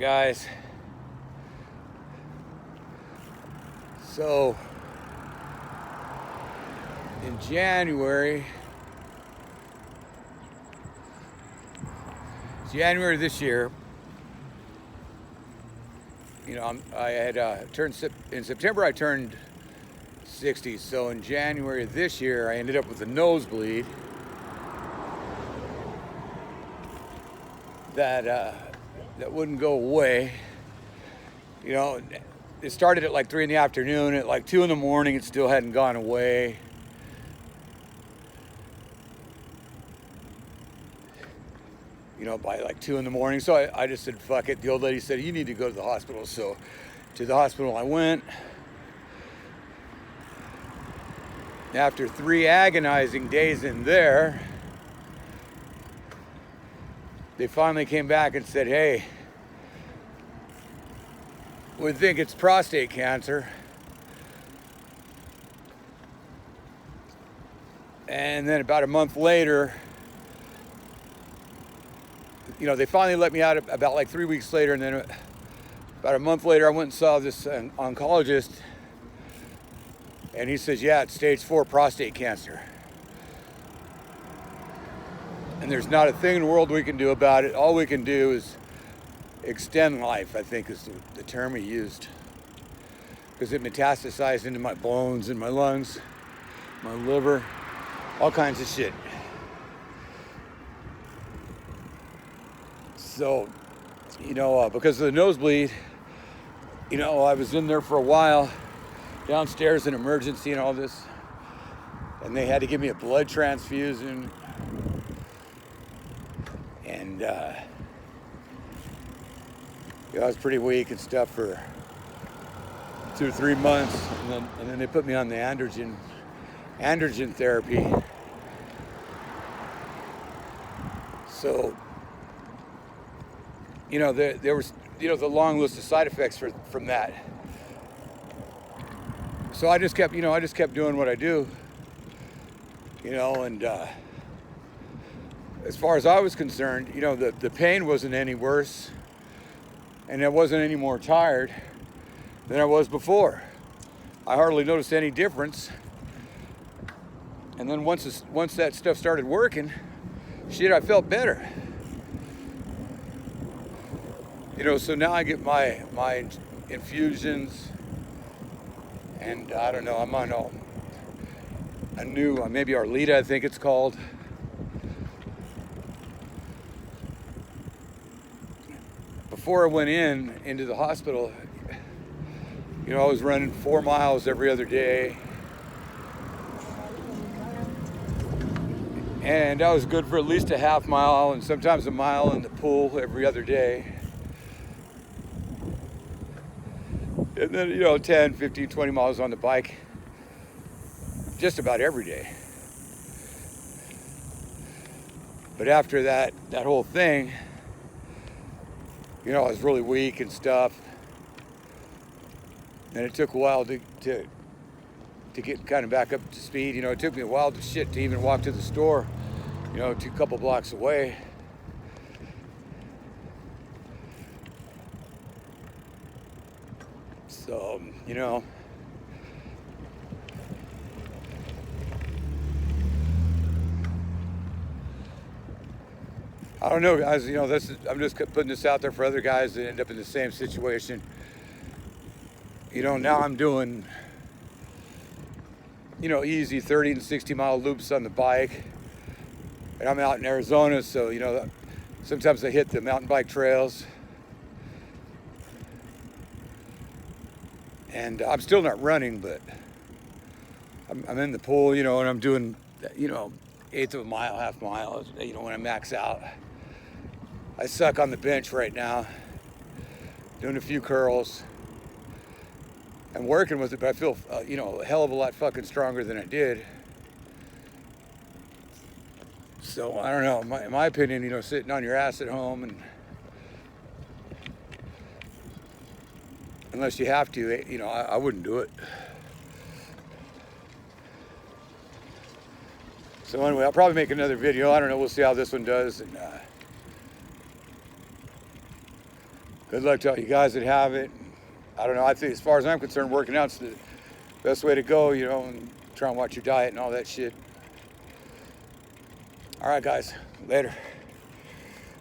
guys. So in January this year, you know, I had in September I turned 60. So in January of this year, I ended up with a nosebleed that wouldn't go away. You know, it started at like 3 in the afternoon. At like 2 in the morning, it still hadn't gone away. You know, by like 2 in the morning. So I just said, fuck it. The old lady said, you need to go to the hospital. So to the hospital I went. After 3 agonizing days in there, they finally came back and said, hey, we think it's prostate cancer. And then about a month later, you know, they finally let me out about like 3 weeks later. And then about a month later, I went and saw this oncologist. And he says, yeah, it's stage 4 prostate cancer. And there's not a thing in the world we can do about it. All we can do is extend life, I think is the term he used. Because it metastasized into my bones and my lungs, my liver, all kinds of shit. So, you know, because of the nosebleed, you know, I was in there for a while, downstairs in emergency and all this. And they had to give me a blood transfusion. And, you know, I was pretty weak and stuff for 2 or 3 months. And then they put me on the androgen therapy. So, you know, there was, you know, the long list of side effects from that. So I just kept doing what I do, you know, and as far as I was concerned, you know, the pain wasn't any worse, and I wasn't any more tired than I was before. I hardly noticed any difference. And then once that stuff started working, shit, I felt better. You know, so now I get my infusions, and I don't know, I'm on a new, maybe Arleta, I think it's called. Before I went into the hospital, you know, I was running 4 miles every other day. And I was good for at least a half mile and sometimes a mile in the pool every other day. And then, you know, 10, 15, 20 miles on the bike just about every day. But after that whole thing, you know, I was really weak and stuff. And it took a while to get kind of back up to speed. You know, it took me a while to even walk to the store, you know, a couple blocks away. So, you know, I don't know, guys, you know, I'm just putting this out there for other guys that end up in the same situation. You know, now I'm doing, you know, easy 30 and 60 mile loops on the bike. And I'm out in Arizona, so, you know, sometimes I hit the mountain bike trails. And I'm still not running, but I'm in the pool, you know, and I'm doing, you know, 1/8 of a mile, half mile, you know, when I max out. I suck on the bench right now, doing a few curls. I'm working with it, but I feel, you know, a hell of a lot fucking stronger than I did. So, I don't know, in my opinion, you know, sitting on your ass at home, and unless you have to, you know, I wouldn't do it. So anyway, I'll probably make another video. I don't know, we'll see how this one does. And Good luck to all you guys that have it. I don't know. I think, as far as I'm concerned, working out's the best way to go, you know, and try and watch your diet and all that shit. All right, guys. Later.